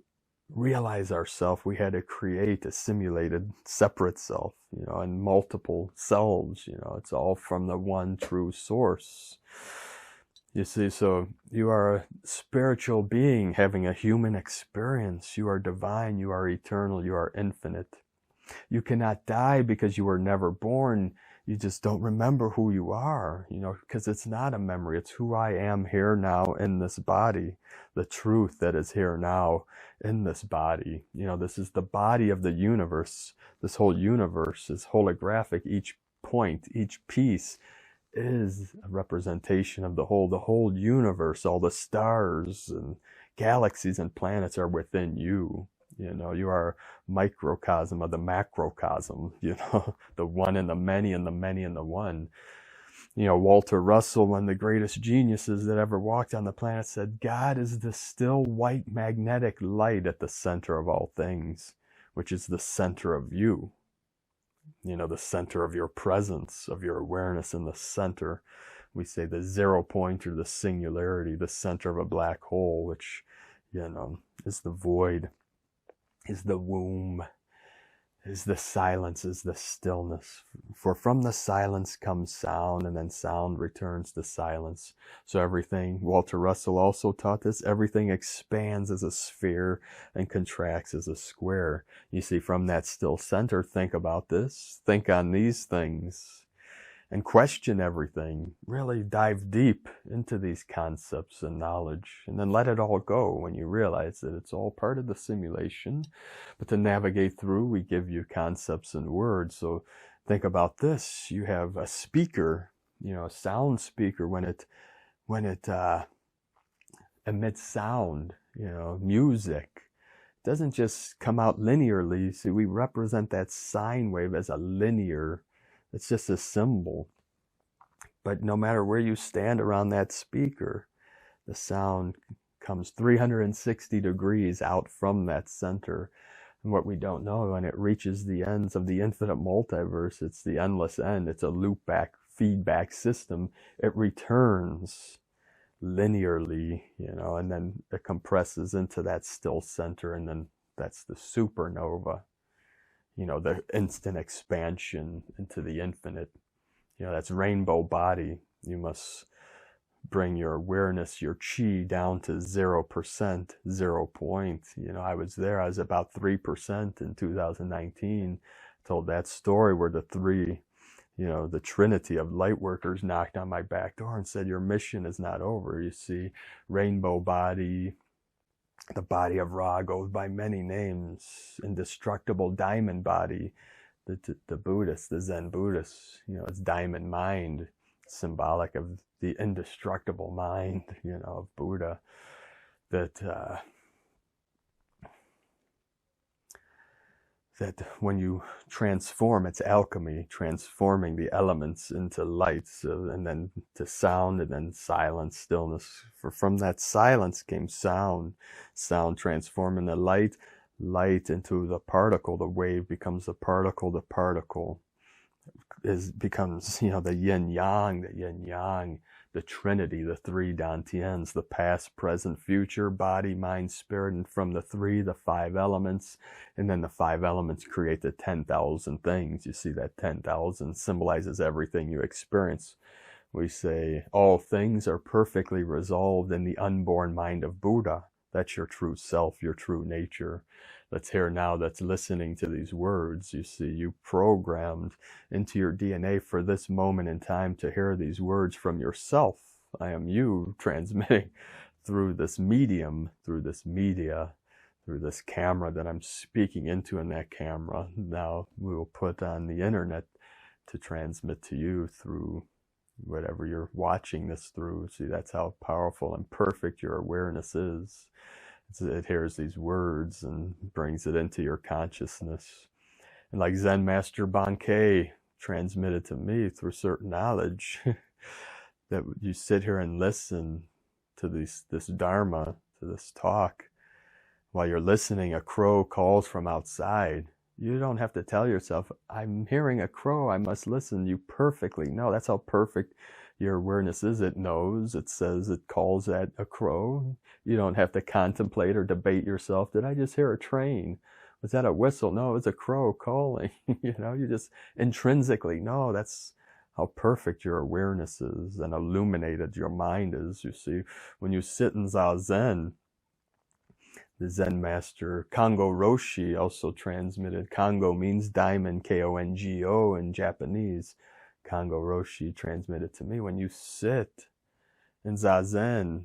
Speaker 2: realize ourself, we had to create a simulated separate self, and multiple selves. It's all from the one true source. You see, so you are a spiritual being having a human experience. You are divine, you are eternal, you are infinite. You cannot die because you were never born. You just don't remember who you are, because it's not a memory. It's who I am here now in this body, the truth that is here now in this body. This is the body of the universe. This whole universe is holographic. Each point, each piece is a representation of the whole universe. All the stars and galaxies and planets are within you. You are a microcosm of the macrocosm, the one and the many and the many and the one. Walter Russell, one of the greatest geniuses that ever walked on the planet, said, God is the still white magnetic light at the center of all things, which is the center of you. The center of your presence, of your awareness in the center. We say the 0 point or the singularity, the center of a black hole, which, is the void, is the womb, is the silence, is the stillness. For from the silence comes sound, and then sound returns to silence. So everything, Walter Russell also taught this, everything expands as a sphere and contracts as a square. You see, from that still center, think about this, think on these things, and question everything. Really dive deep into these concepts and knowledge, and then let it all go when you realize that it's all part of the simulation. But to navigate through, we give you concepts and words. So think about this. You have a speaker, a sound speaker. When it emits sound, music, it doesn't just come out linearly. See, we represent that sine wave as a linear. It's just a symbol. But no matter where you stand around that speaker, the sound comes 360 degrees out from that center. And what we don't know, when it reaches the ends of the infinite multiverse, it's the endless end. It's a loop back, feedback system. It returns linearly, and then it compresses into that still center, and then that's the supernova. The instant expansion into the infinite. That's rainbow body. You must bring your awareness, your chi down to 0%, 0 point. I was there. I was about 3% in 2019. Told that story where the three you know, the trinity of light workers knocked on my back door and said, your mission is not over. You see, rainbow body, the body of Ra goes by many names. Indestructible diamond body, the Buddhists, the Zen Buddhists, you know, it's diamond mind, symbolic of the indestructible mind, you know, of Buddha. That when you transform, it's alchemy, transforming the elements into lights, and then to sound, and then silence, stillness. For from that silence came sound, sound transforming the light into the particle. The wave becomes the particle becomes, you know, the yin yang, the trinity, the three dantians, the past, present, future, body, mind, spirit, and from the three, the five elements, and then the five elements create the 10,000 things. You see that 10,000 symbolizes everything you experience. We say all things are perfectly resolved in the unborn mind of Buddha. That's your true self, your true nature. That's here now, that's listening to these words. You see, you programmed into your DNA for this moment in time to hear these words from yourself. I am you, transmitting through this medium, through this media, through this camera that I'm speaking into, in that camera now we will put on the internet to transmit to you through whatever you're watching this through. See, that's how powerful and perfect your awareness is. It hears these words and brings it into your consciousness. And like Zen Master Bankei transmitted to me through certain knowledge, that you sit here and listen to this Dharma, to this talk. While you're listening, a crow calls from outside. You don't have to tell yourself, I'm hearing a crow, I must listen. You perfectly know. That's how perfect your awareness is. It knows, it says, it calls at a crow. You don't have to contemplate or debate yourself. Did I just hear a train? Was that a whistle? No, it's a crow calling. You know, you just intrinsically know. That's how perfect your awareness is and illuminated your mind is. You see, when you sit in Zazen, the Zen master Kongo Roshi also transmitted. Kongo means diamond, Kongo in Japanese. Kongo Roshi transmitted to me, when you sit in Zazen,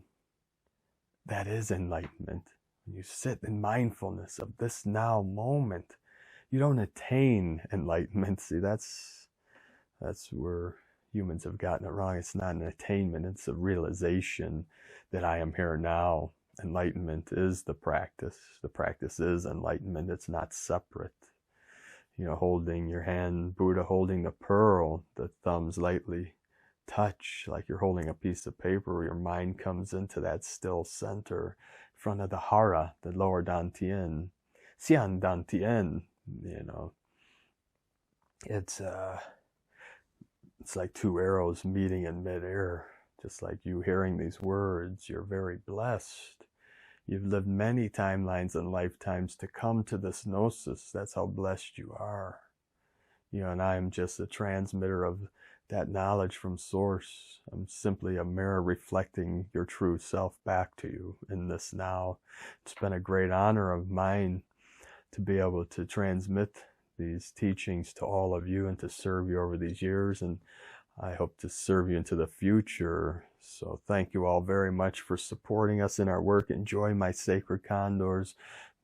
Speaker 2: that is enlightenment. When you sit in mindfulness of this now moment, you don't attain enlightenment. See, that's where humans have gotten it wrong. It's not an attainment, it's a realization that I am here now. Enlightenment is the practice. The practice is enlightenment. It's not separate. You know, holding your hand, Buddha holding the pearl, the thumbs lightly touch like you're holding a piece of paper. Your mind comes into that still center in front of the hara, the lower dantian, xian dantian. You know, it's like two arrows meeting in midair. Just like you hearing these words, you're very blessed. You've lived many timelines and lifetimes to come to this gnosis. That's how blessed you are. You know, and I'm just a transmitter of that knowledge from source. I'm simply a mirror reflecting your true self back to you in this now. It's been a great honor of mine to be able to transmit these teachings to all of you and to serve you over these years. And I hope to serve you into the future. So thank you all very much for supporting us in our work. Enjoy my sacred condors,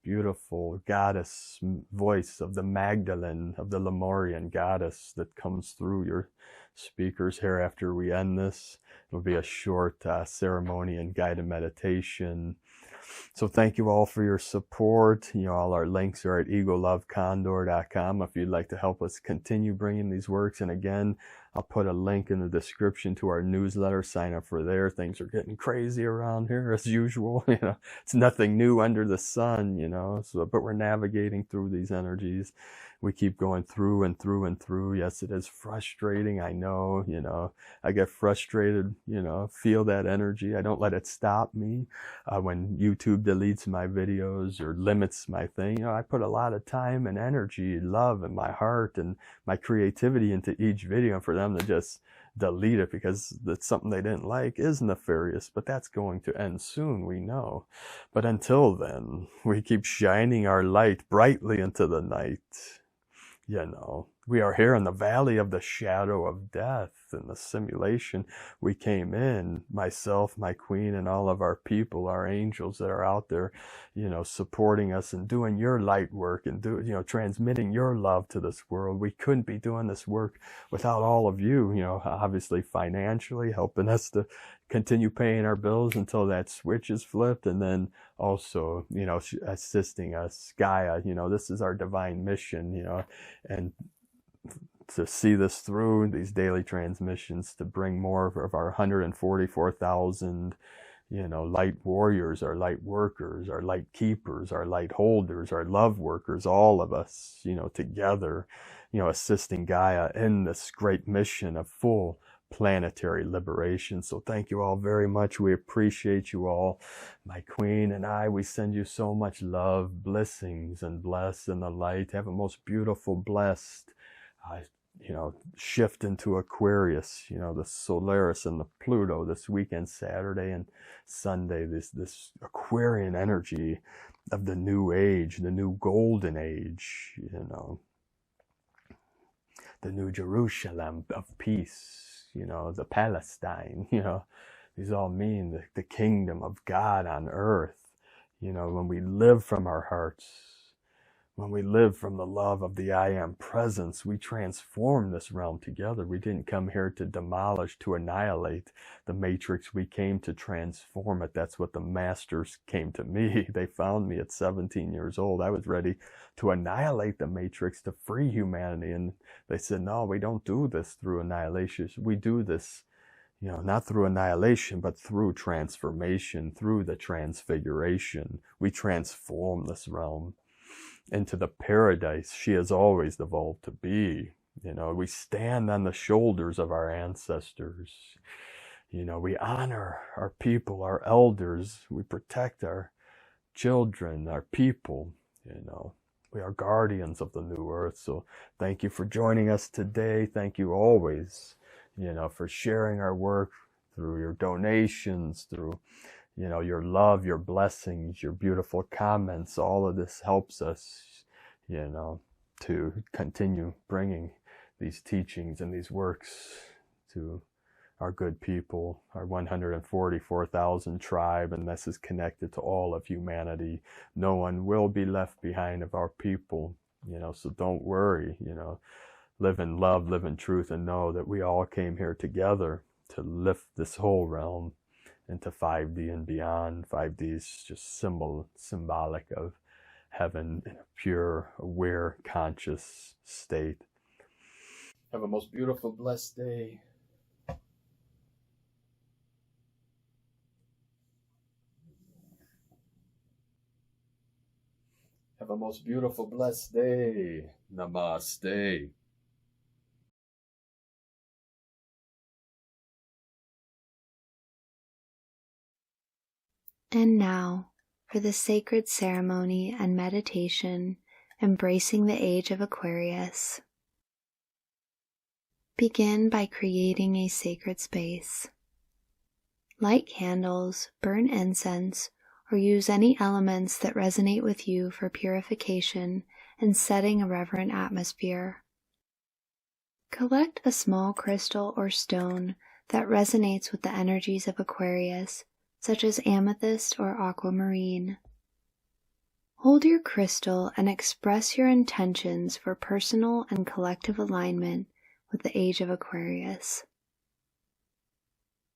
Speaker 2: beautiful goddess voice of the Magdalene, of the Lemurian goddess that comes through your speakers here after we end this. It'll be a short ceremony and guided meditation. So thank you all for your support. You know, all our links are at egolovecondor.com if you'd like to help us continue bringing these works. And again, I'll put a link in the description to our newsletter. Sign up for there. Things are getting crazy around here as usual. You know, it's nothing new under the sun, you know, but we're navigating through these energies. We keep going through and through and through. Yes, it is frustrating. I know, you know, I get frustrated, you know, feel that energy. I don't let it stop me. When YouTube deletes my videos or limits my thing, you know, I put a lot of time and energy, love in my heart and my creativity into each video. For them to just delete it because it's something they didn't like is nefarious, but that's going to end soon, we know. But until then, we keep shining our light brightly into the night. We are here in the valley of the shadow of death. In the simulation we came in, myself, my queen, and all of our people, our angels that are out there, supporting us and doing your light work and transmitting your love to this world. We couldn't be doing this work without all of you, obviously financially helping us to continue paying our bills until that switch is flipped, and then also, assisting us, Gaia. This is our divine mission, and to see this through, these daily transmissions, to bring more of our 144,000, light warriors, our light workers, our light keepers, our light holders, our love workers, all of us, together, assisting Gaia in this great mission of full planetary liberation. So thank you all very much. We appreciate you all. My queen and I, we send you so much love, blessings, and bless in the light. Have a most beautiful, blessed, shift into Aquarius, the Solaris and the Pluto this weekend, Saturday and Sunday, this Aquarian energy of the new age, the new golden age, the new Jerusalem of peace, the Palestine, these all mean the kingdom of God on earth, when we live from our hearts. When we live from the love of the I Am presence, we transform this realm together. We didn't come here to demolish, to annihilate the matrix. We came to transform it. That's what the masters came to me. They found me at 17 years old. I was ready to annihilate the matrix, to free humanity. And they said, no, we don't do this through annihilation. We do this, not through annihilation, but through transformation, through the transfiguration. We transform this realm into the paradise she has always evolved to be. We stand on the shoulders of our ancestors. We honor our people, our elders. We protect our children, our people. We are guardians of the new earth. So thank you for joining us today. Thank you always, for sharing our work through your donations, through your love, your blessings, your beautiful comments. All of this helps us, to continue bringing these teachings and these works to our good people, our 144,000 tribe, and this is connected to all of humanity. No one will be left behind of our people, so don't worry, live in love, live in truth, and know that we all came here together to lift this whole realm into 5D and beyond. 5D is just symbolic of heaven in a pure, aware, conscious state. Have a most beautiful, blessed day. Have a most beautiful, blessed day. Namaste.
Speaker 3: And now, for the sacred ceremony and meditation embracing the age of Aquarius. Begin by creating a sacred space. Light candles, burn incense, or use any elements that resonate with you for purification and setting a reverent atmosphere. Collect a small crystal or stone that resonates with the energies of Aquarius, such as amethyst or aquamarine. Hold your crystal and express your intentions for personal and collective alignment with the age of Aquarius.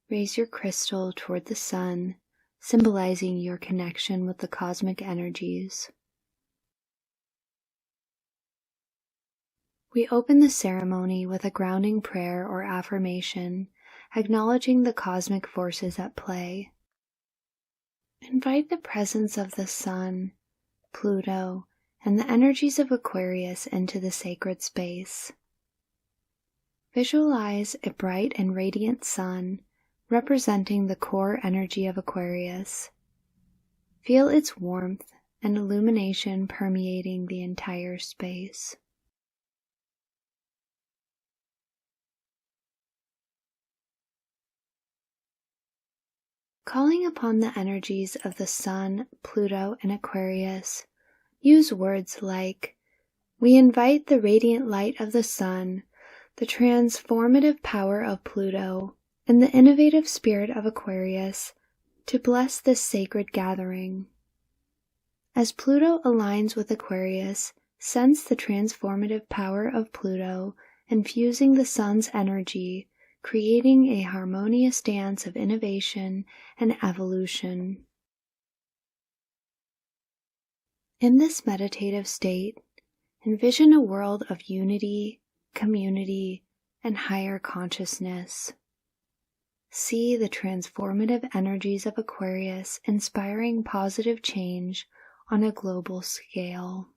Speaker 3: Raise your crystal toward the sun, symbolizing your connection with the cosmic energies. We open the ceremony with a grounding prayer or affirmation, acknowledging the cosmic forces at play. Invite the presence of the Sun, Pluto, and the energies of Aquarius into the sacred space. Visualize a bright and radiant sun representing the core energy of Aquarius. Feel its warmth and illumination permeating the entire space. Calling upon the energies of the Sun, Pluto, and Aquarius, use words like We invite the radiant light of the sun, the transformative power of Pluto, and the innovative spirit of Aquarius to bless this sacred gathering. As Pluto aligns with Aquarius, sense the transformative power of Pluto infusing the sun's energy, creating a harmonious dance of innovation and evolution. In this meditative state, envision a world of unity, community, and higher consciousness. See the transformative energies of Aquarius inspiring positive change on a global scale.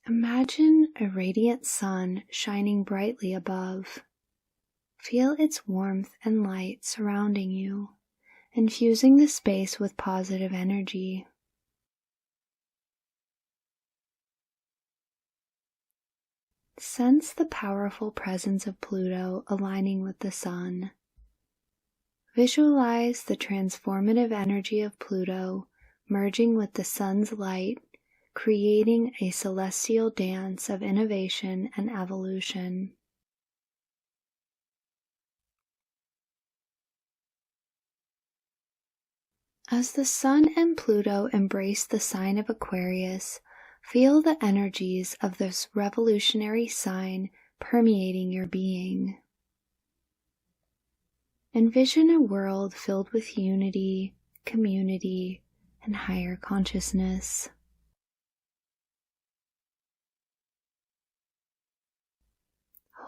Speaker 3: Imagine a radiant sun shining brightly above. Feel its warmth and light surrounding you, infusing the space with positive energy. Sense the powerful presence of Pluto aligning with the sun. Visualize the transformative energy of Pluto merging with the sun's light, creating a celestial dance of innovation and evolution. As the sun and Pluto embrace the sign of Aquarius, feel the energies of this revolutionary sign permeating your being. Envision a world filled with unity, community, and higher consciousness.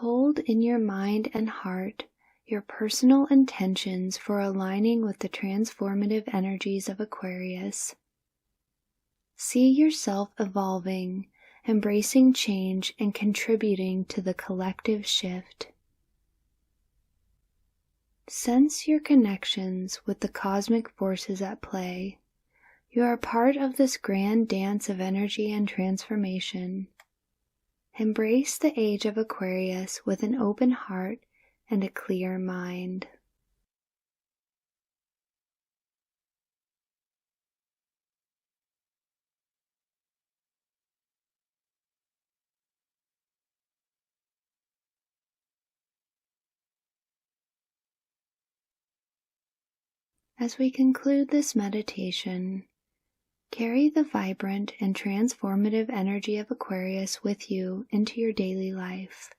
Speaker 3: Hold in your mind and heart your personal intentions for aligning with the transformative energies of Aquarius. See yourself evolving, embracing change, and contributing to the collective shift. Sense your connections with the cosmic forces at play. You are part of this grand dance of energy and transformation. Embrace the age of Aquarius with an open heart and a clear mind. As we conclude this meditation, carry the vibrant and transformative energy of Aquarius with you into your daily life.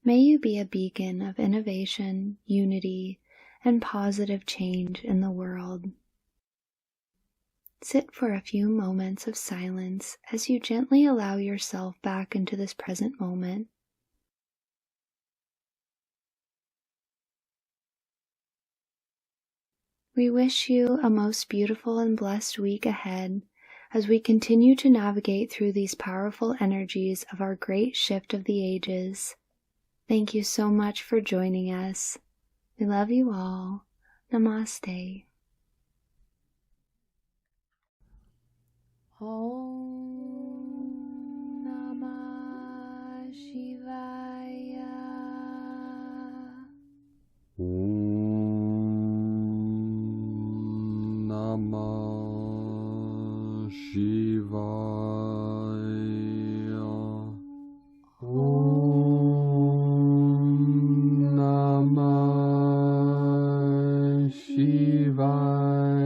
Speaker 3: May you be a beacon of innovation, unity, and positive change in the world. Sit for a few moments of silence as you gently allow yourself back into this present moment. We wish you a most beautiful and blessed week ahead as we continue to navigate through these powerful energies of our great shift of the ages. Thank you so much for joining us. We love you all. Namaste. Om Namah Shivaya.
Speaker 1: Om Namah Shivaya. Om Namah Shivaya.